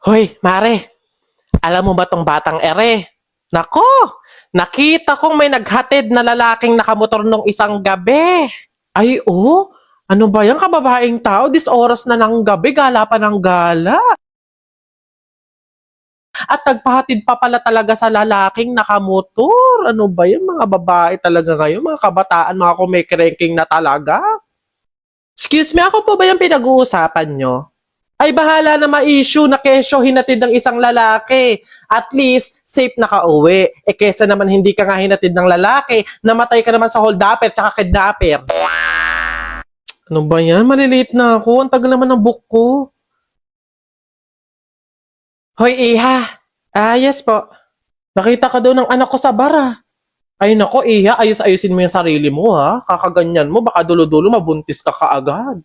Hoy, Mare, alam mo ba tong batang ere? Nako, nakita kong may naghatid na lalaking nakamotor nung isang gabi. Ay, oh, ano ba yan kababaeng tao? This oras na ng gabi, gala pa ng gala. At nagpahatid pa pala talaga sa lalaking nakamotor. Ano ba yan, mga babae talaga ngayon, mga kabataan, mga kumikirengking na talaga. Excuse me, ako po ba yung pinag-uusapan nyo? Ay bahala na ma-issue na kesyo hinatid ng isang lalaki. At least, safe na ka-uwi. Eh kesa naman hindi ka nga hinatid ng lalaki, namatay ka naman sa holdupper tsaka kidnapper. Ano ba yan? Malilate na ako. Ang tagal naman ng book ko. Hoy, Iha. Yes po. Nakita ka daw ng anak ko sa bar ah. Ay nako, Iha, ayos-ayusin mo yung sarili mo ha. Kakaganyan mo, baka dulo-dulo mabuntis ka kaagad.